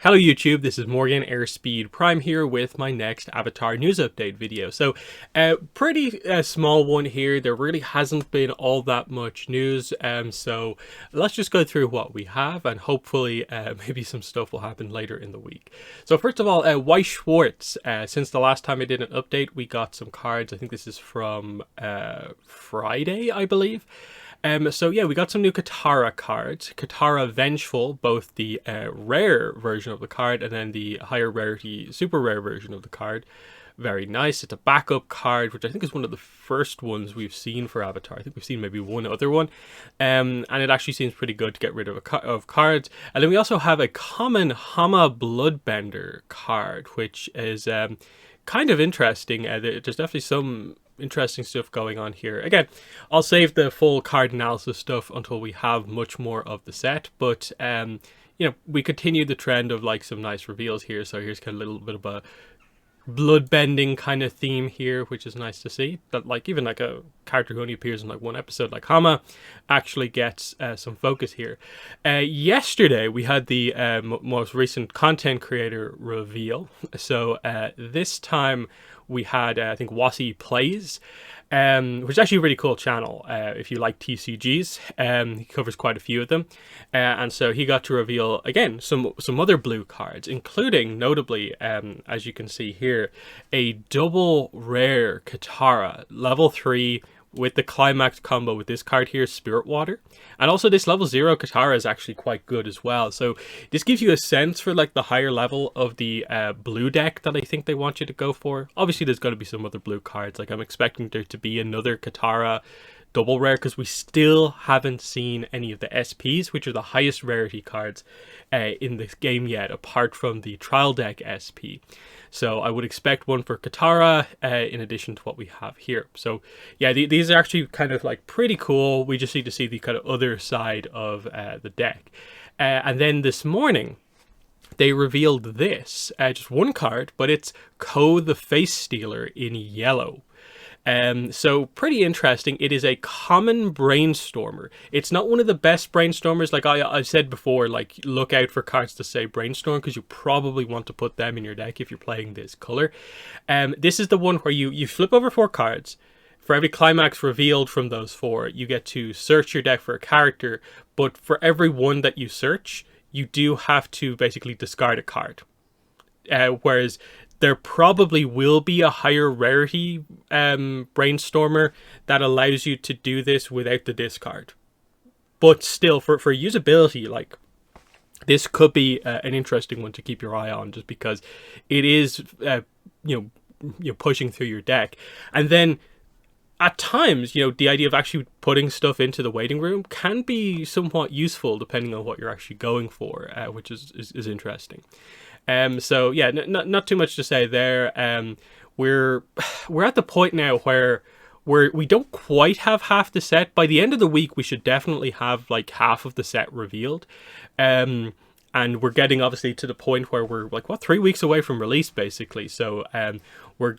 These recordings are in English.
Hello YouTube, this is Morgan Airspeed Prime here with my next Avatar news update video. So pretty small one here. There really hasn't been all that much news, so let's just go through what we have and hopefully maybe some stuff will happen later in the week. So first of all, Weiss Schwarz, since the last time I did an update, we got some cards. I think this is from Friday, I believe. So yeah, we got some new Katara cards. Katara Vengeful, both the rare version of the card and then the higher rarity, super rare version of the card. Very nice. It's a backup card, which I think is one of the first ones we've seen for Avatar. I think we've seen maybe one other one. And it actually seems pretty good to get rid of cards. And then we also have a common Hama Bloodbender card, which is kind of interesting. There's definitely some interesting stuff going on here. Again, I'll save the full card analysis stuff until we have much more of the set, but you know, we continue the trend of like some nice reveals here. So here's kind of a little bit of a blood-bending kind of theme here, which is nice to see. That like even like a character who only appears in like one episode like Hama actually gets some focus here. Yesterday we had the most recent content creator reveal. So this time we had I think Wasi Plays, which is actually a really cool channel if you like TCGs. He covers quite a few of them, and so he got to reveal again some other blue cards, including notably, as you can see here, a double rare Katara level 3 with the climax combo with this card here, Spirit Water. And also this level 0 Katara is actually quite good as well. So this gives you a sense for like the higher level of the blue deck that I think they want you to go for. Obviously there's going to be some other blue cards. Like I'm expecting there to be another Katara double rare, because we still haven't seen any of the SPs, which are the highest rarity cards in this game yet, apart from the trial deck SP. So I would expect one for Katara in addition to what we have here. So yeah, these are actually kind of like pretty cool. We just need to see the kind of other side of the deck. And then this morning, they revealed this, just one card, but it's Ko the Face Stealer in yellow. So pretty interesting. It is a common brainstormer. It's not one of the best brainstormers. Like I've said before, like look out for cards to say brainstorm, because you probably want to put them in your deck if you're playing this color. This is the one where you flip over 4 cards. For every climax revealed from those 4, you get to search your deck for a character, but for every one that you search, you do have to basically discard a card. Whereas there probably will be a higher rarity brainstormer that allows you to do this without the discard. But still, for usability, like this could be an interesting one to keep your eye on, just because it is you know, pushing through your deck. And then at times, you know, the idea of actually putting stuff into the waiting room can be somewhat useful depending on what you're actually going for, which is interesting. So yeah, not too much to say there. We're at the point now where we don't quite have half the set. By the end of the week, we should definitely have like half of the set revealed. And we're getting obviously to the point where we're like 3 weeks away from release basically. So we're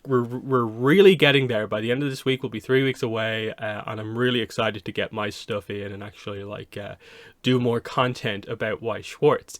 really getting there. By the end of this week, we'll be 3 weeks away, and I'm really excited to get my stuff in and actually like do more content about Weiss Schwarz.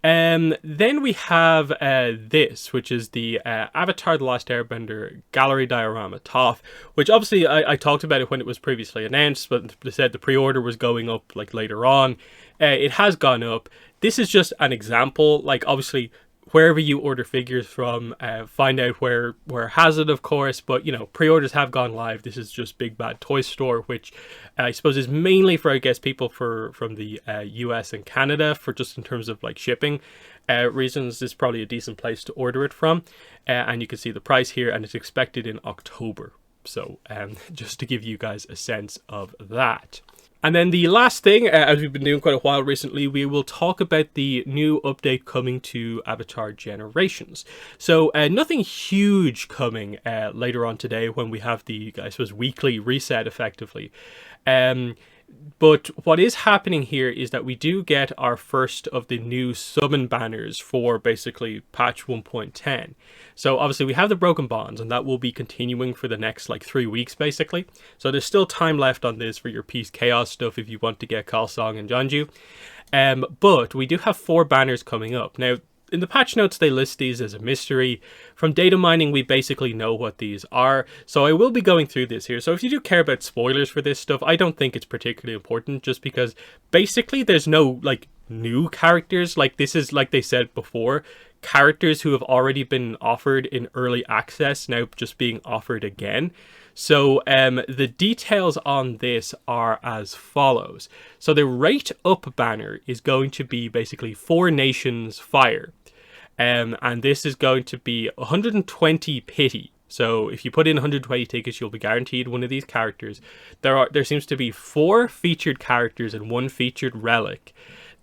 Then we have this, which is the Avatar The Last Airbender Gallery Diorama TOF, which obviously I talked about it when it was previously announced, but they said the pre-order was going up like later on. It has gone up. This is just an example. Like obviously wherever you order figures from, find out where has it, of course, but you know, pre-orders have gone live. This is just Big Bad Toy Store, which I suppose is mainly for, I guess, people from the US and Canada, for just in terms of like shipping reasons. This is probably a decent place to order it from, and you can see the price here, and it's expected in October. So just to give you guys a sense of that. And then the last thing, as we've been doing quite a while recently, we will talk about the new update coming to Avatar Generations. So nothing huge coming later on today when we have the, I suppose, weekly reset effectively. But what is happening here is that we do get our first of the new summon banners for basically patch 1.10. So obviously we have the Broken Bonds, and that will be continuing for the next like 3 weeks basically. So there's still time left on this for your Peace Chaos stuff if you want to get Kalsong and Jeonju. But we do have 4 banners coming up. Now, in the patch notes, they list these as a mystery. From data mining, we basically know what these are. So I will be going through this here. So if you do care about spoilers for this stuff, I don't think it's particularly important, just because basically there's no like new characters. Like, this is, like they said before, characters who have already been offered in early access now just being offered again. So the details on this are as follows. So the rate up banner is going to be basically 4 Nations Fire. And this is going to be 120 pity. So if you put in 120 tickets, you'll be guaranteed one of these characters. There seems to be 4 featured characters and 1 featured relic.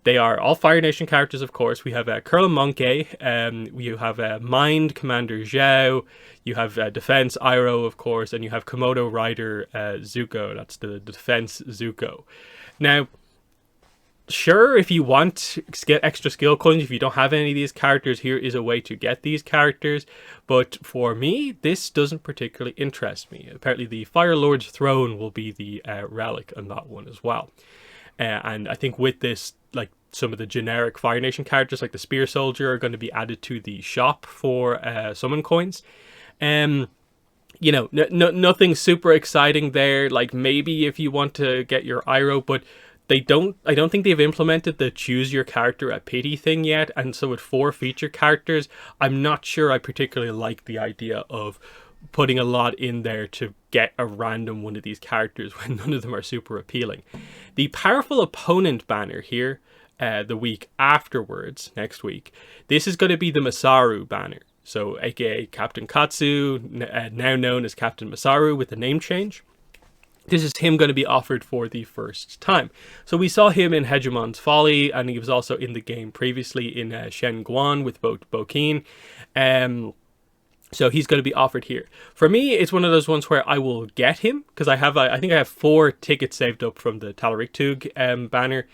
They are all Fire Nation characters, of course. We have Curl Monkey, you have Mind Commander Zhao, you have Defense Iroh, of course, and you have Komodo Rider Zuko. That's the Defense Zuko. Now, sure, if you want to get extra skill coins, if you don't have any of these characters, here is a way to get these characters. But for me, this doesn't particularly interest me. Apparently, the Fire Lord's Throne will be the relic on that one as well. And I think with this, like, some of the generic Fire Nation characters, like the Spear Soldier, are going to be added to the shop for summon coins. You know, nothing super exciting there. Like, maybe if you want to get your Iroh, but I don't think they've implemented the choose your character at pity thing yet. And so with 4 feature characters, I'm not sure I particularly like the idea of putting a lot in there to get a random one of these characters when none of them are super appealing. The Powerful Opponent banner here, the week afterwards, next week, this is going to be the Masaru banner. So aka Captain Katsu, now known as Captain Masaru with the name change. This is him going to be offered for the first time. So we saw him in Hegemon's Folly, and he was also in the game previously in Shen Guan with Bokin. So he's going to be offered here. For me, it's one of those ones where I will get him, because I think I have 4 tickets saved up from the Talariktug banner.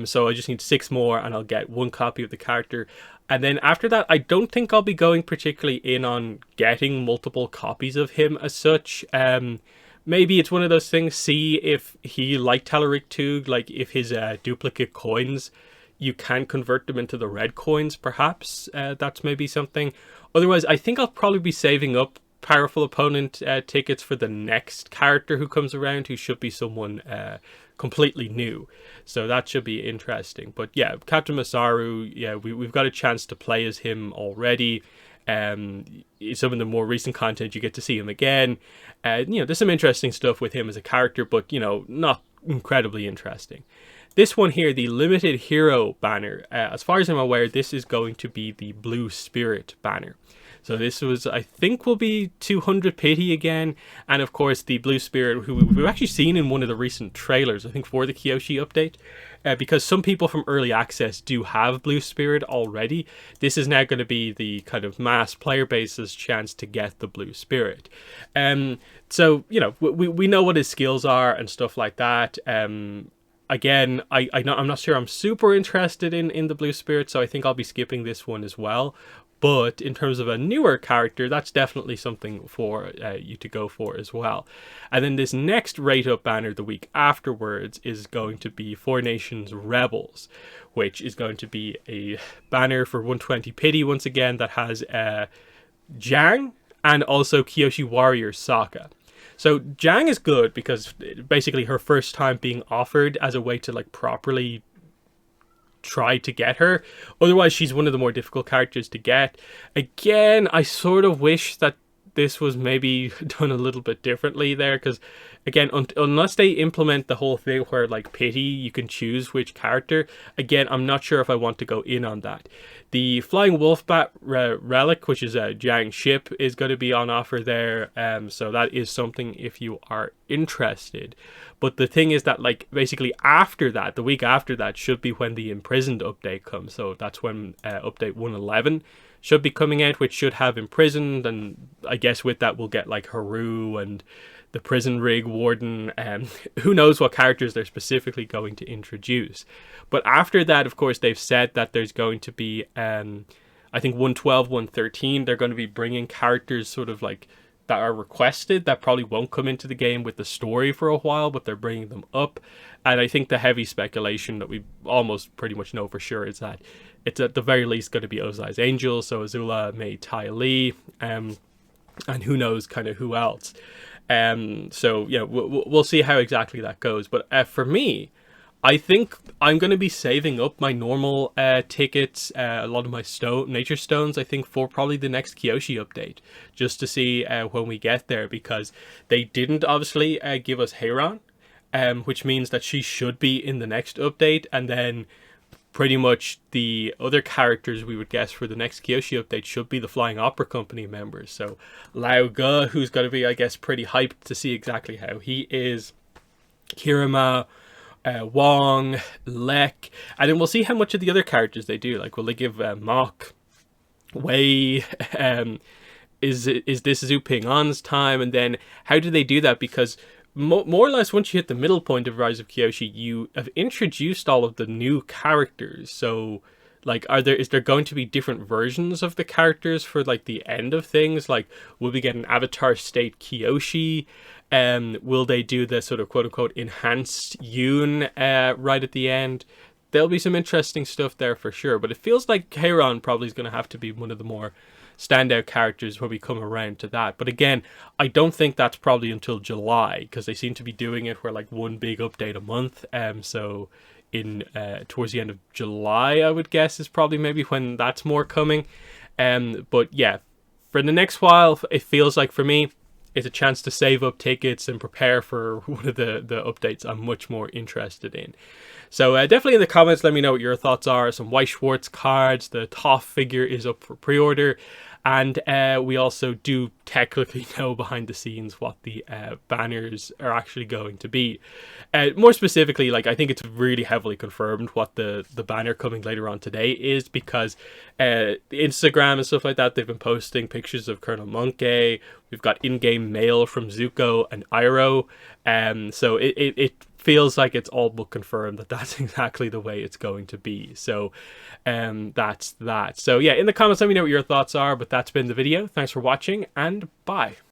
So I just need 6 more, and I'll get 1 copy of the character. And then after that, I don't think I'll be going particularly in on getting multiple copies of him as such. Maybe it's one of those things, see if he, like Talariktug, like if his duplicate coins, you can convert them into the red coins, perhaps. That's maybe something. Otherwise, I think I'll probably be saving up Powerful Opponent tickets for the next character who comes around, who should be someone completely new. So that should be interesting. But yeah, Captain Masaru, yeah, we've got a chance to play as him already. Some of the more recent content, you get to see him again. You know, there's some interesting stuff with him as a character, but, you know, not incredibly interesting. This one here, the Limited Hero banner, as far as I'm aware, this is going to be the Blue Spirit banner. So this was, I think, will be 200 pity again. And of course, the Blue Spirit, who we've actually seen in one of the recent trailers, I think for the Kyoshi update. Because some people from early access do have Blue Spirit already. This is now going to be the kind of mass player base's chance to get the Blue Spirit. So, you know, we know what his skills are and stuff like that. Again, I'm not sure I'm super interested in the Blue Spirit, so I think I'll be skipping this one as well. But in terms of a newer character, that's definitely something for you to go for as well. And then this next rate up banner the week afterwards is going to be 4 Nations Rebels, which is going to be a banner for 120 pity once again that has Zhang and also Kyoshi Warrior Sokka. So Zhang is good because basically her first time being offered as a way to like properly try to get her. Otherwise, she's one of the more difficult characters to get. Again, I sort of wish that this was maybe done a little bit differently there, because again, unless they implement the whole thing where like pity, you can choose which character, again, I'm not sure if I want to go in on that. The Flying Wolf Bat relic, which is a Zhang ship, is going to be on offer there, so that is something if you are interested. But the thing is that, like, basically after that, the week after that should be when the Imprisoned update comes. So that's when update 111 should be coming out, which should have Imprisoned, and I guess with that we'll get like Haru and the Prison Rig Warden, and who knows what characters they're specifically going to introduce. But after that, of course, they've said that there's going to be, I think 112, 113, they're going to be bringing characters sort of like that are requested that probably won't come into the game with the story for a while, but they're bringing them up. And I think the heavy speculation that we almost pretty much know for sure is that it's at the very least going to be Ozai's Angel, so Azula, Mei, Tai Li, and who knows kind of who else. So yeah, we'll see how exactly that goes. But for me, I think I'm going to be saving up my normal tickets, a lot of my nature stones, I think, for probably the next Kyoshi update, just to see when we get there, because they didn't obviously give us Heiran, which means that she should be in the next update, and then pretty much the other characters we would guess for the next Kyoshi update should be the Flying Opera Company members. So Lao Ge, who's going to be, I guess, pretty hyped to see exactly how he is, Kirima, Wong, Lek, and then we'll see how much of the other characters they do. Like, will they give Mok, Wei, is this Zhu Ping An's time? And then how do they do that? Because more or less, once you hit the middle point of Rise of Kyoshi, you have introduced all of the new characters. So, like, is there going to be different versions of the characters for, like, the end of things? Like, will we get an Avatar State Kyoshi? Will they do the sort of quote-unquote enhanced Yoon right at the end? There'll be some interesting stuff there for sure. But it feels like Heiran probably is going to have to be one of the more standout characters when we come around to that. But again, I don't think that's probably until July, because they seem to be doing it where like one big update a month. So in towards the end of July, I would guess, is probably maybe when that's more coming. But yeah, for the next while, it feels like for me, it's a chance to save up tickets and prepare for one of the updates I'm much more interested in. So definitely in the comments, let me know what your thoughts are. Some Weiss Schwarz cards. The Toph figure is up for pre-order. And we also do technically know behind the scenes what the banners are actually going to be. More specifically, like, I think it's really heavily confirmed what the banner coming later on today is, because Instagram and stuff like that, they've been posting pictures of Colonel Monkey. We've got in-game mail from Zuko and Iroh. So it feels like it's all but confirmed that that's exactly the way it's going to be. So that's that. So yeah, in the comments, let me know what your thoughts are. But that's been the video. Thanks for watching, and bye.